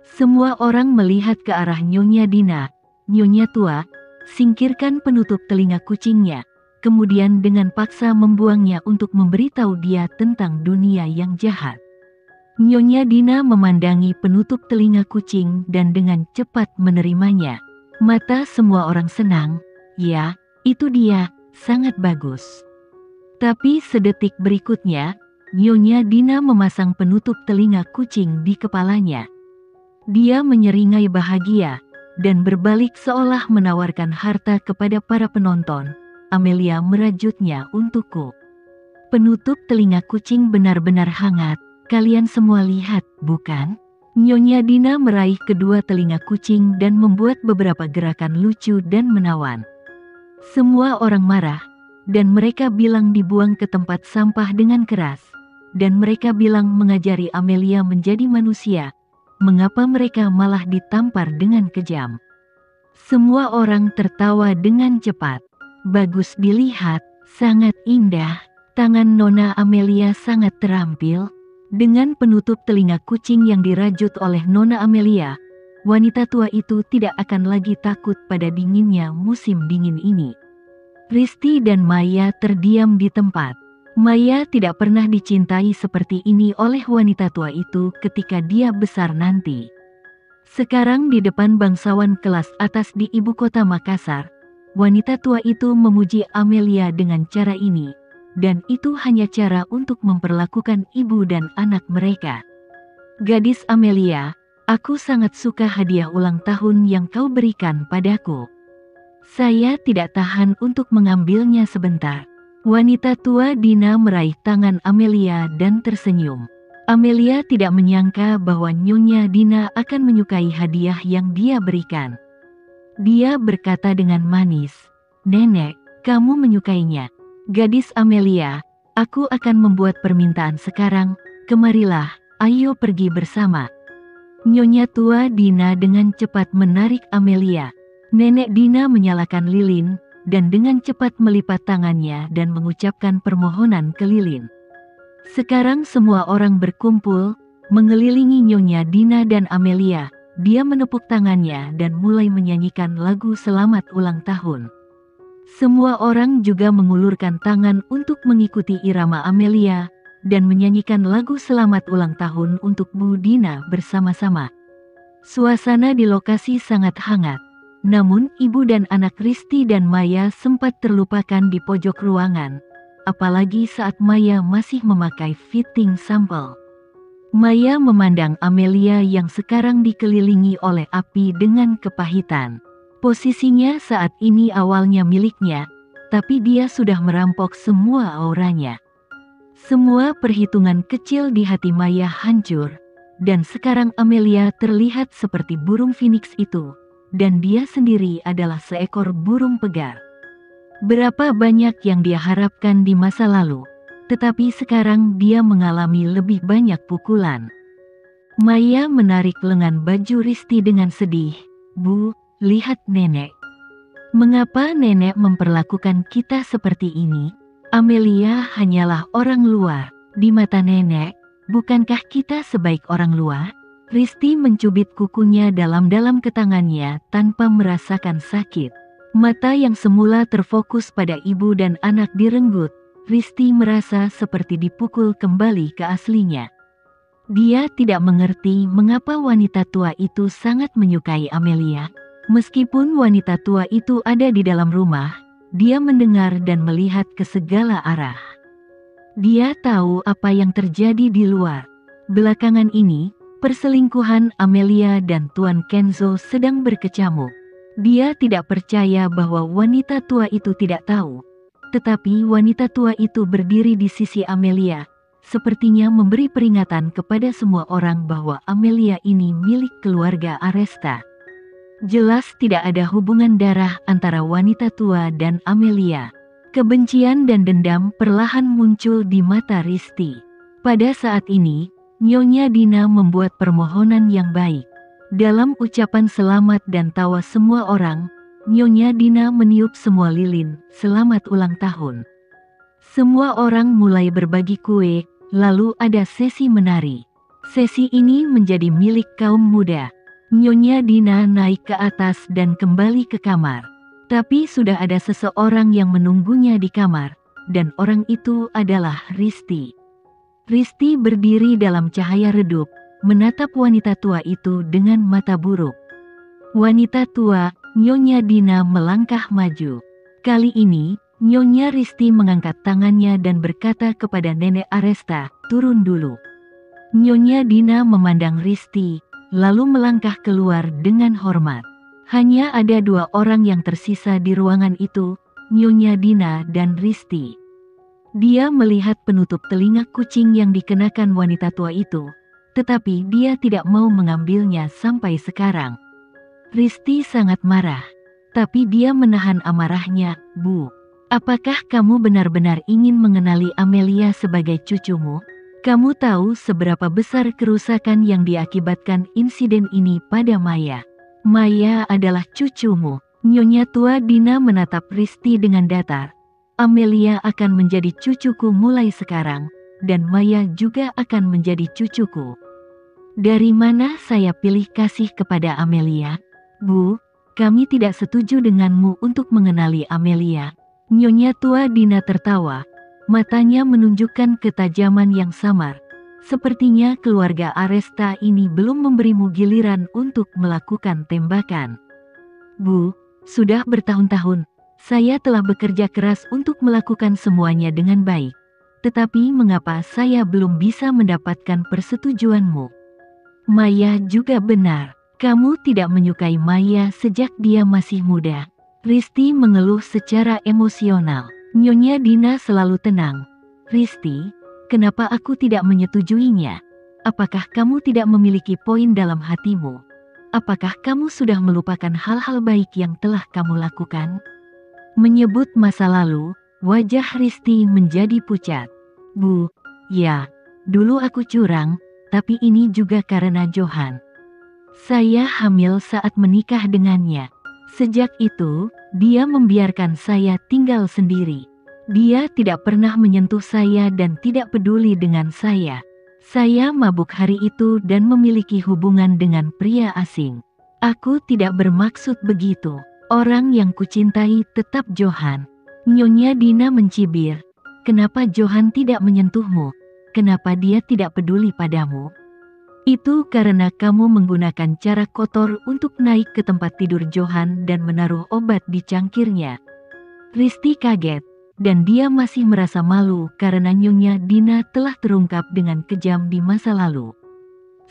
Semua orang melihat ke arah Nyonya Dina. Nyonya tua, singkirkan penutup telinga kucingnya, kemudian dengan paksa membuangnya untuk memberitahu dia tentang dunia yang jahat. Nyonya Dina memandangi penutup telinga kucing dan dengan cepat menerimanya. Mata semua orang senang. Ya, itu dia, sangat bagus. Tapi sedetik berikutnya, Nyonya Dina memasang penutup telinga kucing di kepalanya. Dia menyeringai bahagia, dan berbalik seolah menawarkan harta kepada para penonton. Amelia merajutnya untukku. Penutup telinga kucing benar-benar hangat, kalian semua lihat, bukan? Nyonya Dina meraih kedua telinga kucing dan membuat beberapa gerakan lucu dan menawan. Semua orang marah, dan mereka bilang dibuang ke tempat sampah dengan keras. Dan mereka bilang mengajari Amelia menjadi manusia. Mengapa mereka malah ditampar dengan kejam? Semua orang tertawa dengan cepat. Bagus dilihat, sangat indah. Tangan Nona Amelia sangat terampil. Dengan penutup telinga kucing yang dirajut oleh Nona Amelia, wanita tua itu tidak akan lagi takut pada dinginnya musim dingin ini. Risti dan Maya terdiam di tempat. Maya tidak pernah dicintai seperti ini oleh wanita tua itu ketika dia besar nanti. Sekarang di depan bangsawan kelas atas di ibu kota Makassar, wanita tua itu memuji Amelia dengan cara ini, dan itu hanya cara untuk memperlakukan ibu dan anak mereka. Gadis Amelia, aku sangat suka hadiah ulang tahun yang kau berikan padaku. Saya tidak tahan untuk mengambilnya sebentar. Wanita tua Dina meraih tangan Amelia dan tersenyum. Amelia tidak menyangka bahwa Nyonya Dina akan menyukai hadiah yang dia berikan. Dia berkata dengan manis, "Nenek, kamu menyukainya." Gadis Amelia, aku akan membuat permintaan sekarang, kemarilah, ayo pergi bersama. Nyonya tua Dina dengan cepat menarik Amelia. Nenek Dina menyalakan lilin, dan dengan cepat melipat tangannya dan mengucapkan permohonan ke lilin. Sekarang semua orang berkumpul, mengelilingi Nyonya Dina dan Amelia. Dia menepuk tangannya dan mulai menyanyikan lagu selamat ulang tahun. Semua orang juga mengulurkan tangan untuk mengikuti irama Amelia, dan menyanyikan lagu selamat ulang tahun untuk Bu Dina bersama-sama. Suasana di lokasi sangat hangat. Namun ibu dan anak Risti dan Maya sempat terlupakan di pojok ruangan, apalagi saat Maya masih memakai fitting sampel. Maya memandang Amelia yang sekarang dikelilingi oleh api dengan kepahitan. Posisinya saat ini awalnya miliknya, tapi dia sudah merampok semua auranya. Semua perhitungan kecil di hati Maya hancur, dan sekarang Amelia terlihat seperti burung phoenix itu. Dan dia sendiri adalah seekor burung pegar. Berapa banyak yang dia harapkan di masa lalu, tetapi sekarang dia mengalami lebih banyak pukulan. Maya menarik lengan baju Risti dengan sedih. Bu, lihat nenek. Mengapa nenek memperlakukan kita seperti ini? Amelia hanyalah orang luar. Di mata nenek, bukankah kita sebaik orang luar? Risti mencubit kukunya dalam-dalam ke tangannya tanpa merasakan sakit. Mata yang semula terfokus pada ibu dan anak direnggut. Risti merasa seperti dipukul kembali ke aslinya. Dia tidak mengerti mengapa wanita tua itu sangat menyukai Amelia. Meskipun wanita tua itu ada di dalam rumah, dia mendengar dan melihat ke segala arah. Dia tahu apa yang terjadi di luar. Belakangan ini, perselingkuhan Amelia dan Tuan Kenzo sedang berkecamuk. Dia tidak percaya bahwa wanita tua itu tidak tahu. Tetapi wanita tua itu berdiri di sisi Amelia, sepertinya memberi peringatan kepada semua orang bahwa Amelia ini milik keluarga Aresta. Jelas tidak ada hubungan darah antara wanita tua dan Amelia. Kebencian dan dendam perlahan muncul di mata Risti. Pada saat ini, Nyonya Dina membuat permohonan yang baik. Dalam ucapan selamat dan tawa semua orang, Nyonya Dina meniup semua lilin, selamat ulang tahun. Semua orang mulai berbagi kue, lalu ada sesi menari. Sesi ini menjadi milik kaum muda. Nyonya Dina naik ke atas dan kembali ke kamar. Tapi sudah ada seseorang yang menunggunya di kamar, dan orang itu adalah Risti. Risti berdiri dalam cahaya redup, menatap wanita tua itu dengan mata buruk. Wanita tua, Nyonya Dina melangkah maju. Kali ini, Nyonya Risti mengangkat tangannya dan berkata kepada Nenek Aresta, "Turun dulu." Nyonya Dina memandang Risti, lalu melangkah keluar dengan hormat. Hanya ada 2 orang yang tersisa di ruangan itu, Nyonya Dina dan Risti. Dia melihat penutup telinga kucing yang dikenakan wanita tua itu, tetapi dia tidak mau mengambilnya sampai sekarang. Risti sangat marah, tapi dia menahan amarahnya. "Bu, apakah kamu benar-benar ingin mengenali Amelia sebagai cucumu? Kamu tahu seberapa besar kerusakan yang diakibatkan insiden ini pada Maya. Maya adalah cucumu." Nyonya tua Dina menatap Risti dengan datar. "Amelia akan menjadi cucuku mulai sekarang, dan Maya juga akan menjadi cucuku. Dari mana saya pilih kasih kepada Amelia? Bu, kami tidak setuju denganmu untuk mengenali Amelia." Nyonya tua Dina tertawa. Matanya menunjukkan ketajaman yang samar. Sepertinya keluarga Aresta ini belum memberimu giliran untuk melakukan tembakan. "Bu, sudah bertahun-tahun, saya telah bekerja keras untuk melakukan semuanya dengan baik. Tetapi mengapa saya belum bisa mendapatkan persetujuanmu? Maya juga benar. Kamu tidak menyukai Maya sejak dia masih muda." Risti mengeluh secara emosional. Nyonya Dina selalu tenang. "Risti, kenapa aku tidak menyetujuinya? Apakah kamu tidak memiliki poin dalam hatimu? Apakah kamu sudah melupakan hal-hal baik yang telah kamu lakukan?" Menyebut masa lalu, wajah Risti menjadi pucat. "Bu, ya, dulu aku curang, tapi ini juga karena Johan. Saya hamil saat menikah dengannya. Sejak itu, dia membiarkan saya tinggal sendiri. Dia tidak pernah menyentuh saya dan tidak peduli dengan saya. Saya mabuk hari itu dan memiliki hubungan dengan pria asing. Aku tidak bermaksud begitu. Orang yang kucintai tetap Johan." Nyonya Dina mencibir. "Kenapa Johan tidak menyentuhmu? Kenapa dia tidak peduli padamu?" "Itu karena kamu menggunakan cara kotor untuk naik ke tempat tidur Johan dan menaruh obat di cangkirnya." Risti kaget, dan dia masih merasa malu karena Nyonya Dina telah terungkap dengan kejam di masa lalu.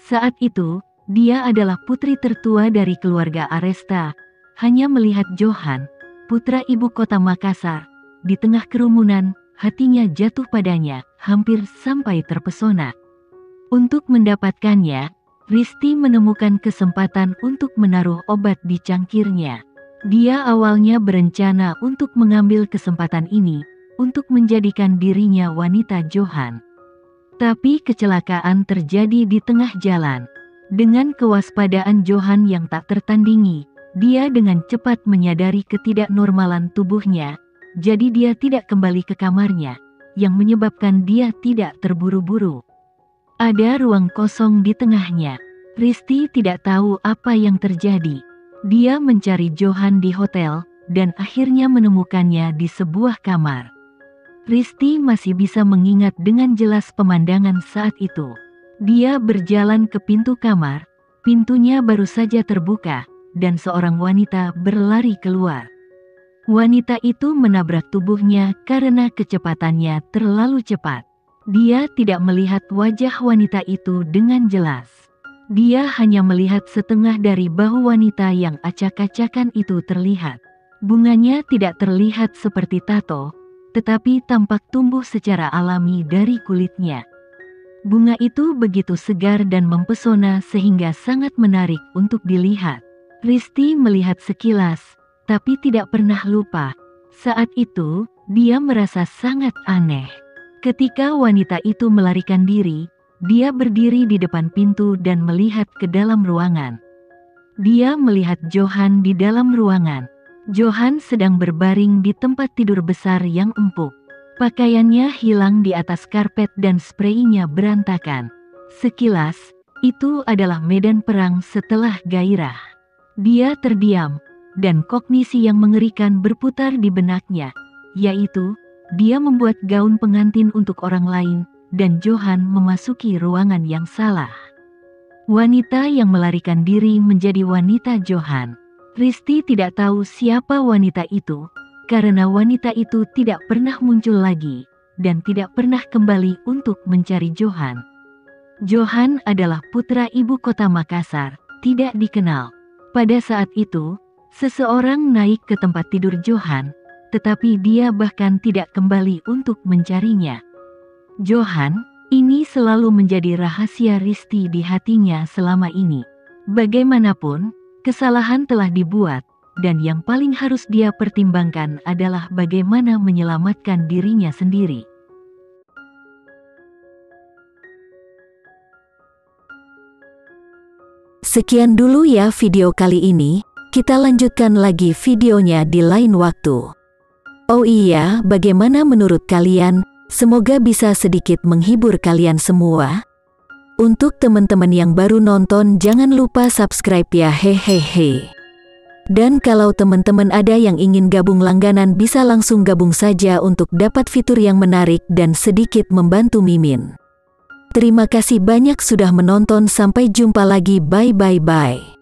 Saat itu, dia adalah putri tertua dari keluarga Aresta. Hanya melihat Johan, putra ibu kota Makassar, di tengah kerumunan, hatinya jatuh padanya, hampir sampai terpesona. Untuk mendapatkannya, Risti menemukan kesempatan untuk menaruh obat di cangkirnya. Dia awalnya berencana untuk mengambil kesempatan ini, untuk menjadikan dirinya wanita Johan. Tapi kecelakaan terjadi di tengah jalan. Dengan kewaspadaan Johan yang tak tertandingi, dia dengan cepat menyadari ketidaknormalan tubuhnya, jadi dia tidak kembali ke kamarnya, yang menyebabkan dia tidak terburu-buru. Ada ruang kosong di tengahnya. Risti tidak tahu apa yang terjadi. Dia mencari Johan di hotel, dan akhirnya menemukannya di sebuah kamar. Risti masih bisa mengingat dengan jelas pemandangan saat itu. Dia berjalan ke pintu kamar, pintunya baru saja terbuka, dan seorang wanita berlari keluar. Wanita itu menabrak tubuhnya karena kecepatannya terlalu cepat. Dia tidak melihat wajah wanita itu dengan jelas. Dia hanya melihat setengah dari bahu wanita yang acak-acakan itu terlihat. Bunganya tidak terlihat seperti tato, tetapi tampak tumbuh secara alami dari kulitnya. Bunga itu begitu segar dan mempesona sehingga sangat menarik untuk dilihat. Risti melihat sekilas, tapi tidak pernah lupa. Saat itu, dia merasa sangat aneh. Ketika wanita itu melarikan diri, dia berdiri di depan pintu dan melihat ke dalam ruangan. Dia melihat Johan di dalam ruangan. Johan sedang berbaring di tempat tidur besar yang empuk. Pakaiannya hilang di atas karpet dan spraynya berantakan. Sekilas, Itu adalah medan perang setelah gairah. Dia terdiam, dan kognisi yang mengerikan berputar di benaknya, yaitu, dia membuat gaun pengantin untuk orang lain, dan Johan memasuki ruangan yang salah. Wanita yang melarikan diri menjadi wanita Johan. Risti tidak tahu siapa wanita itu, karena wanita itu tidak pernah muncul lagi, dan tidak pernah kembali untuk mencari Johan. Johan adalah putra ibu kota Makassar, tidak dikenal. Pada saat itu, seseorang naik ke tempat tidur Johan, tetapi dia bahkan tidak kembali untuk mencarinya. Johan, ini selalu menjadi rahasia Risti di hatinya selama ini. Bagaimanapun, kesalahan telah dibuat, dan yang paling harus dia pertimbangkan adalah bagaimana menyelamatkan dirinya sendiri. Sekian dulu ya video kali ini, kita lanjutkan lagi videonya di lain waktu. Oh iya, bagaimana menurut kalian? Semoga bisa sedikit menghibur kalian semua. Untuk teman-teman yang baru nonton, jangan lupa subscribe ya, hehehe. Dan kalau teman-teman ada yang ingin gabung langganan, bisa langsung gabung saja untuk dapat fitur yang menarik dan sedikit membantu Mimin. Terima kasih banyak sudah menonton, sampai jumpa lagi, bye.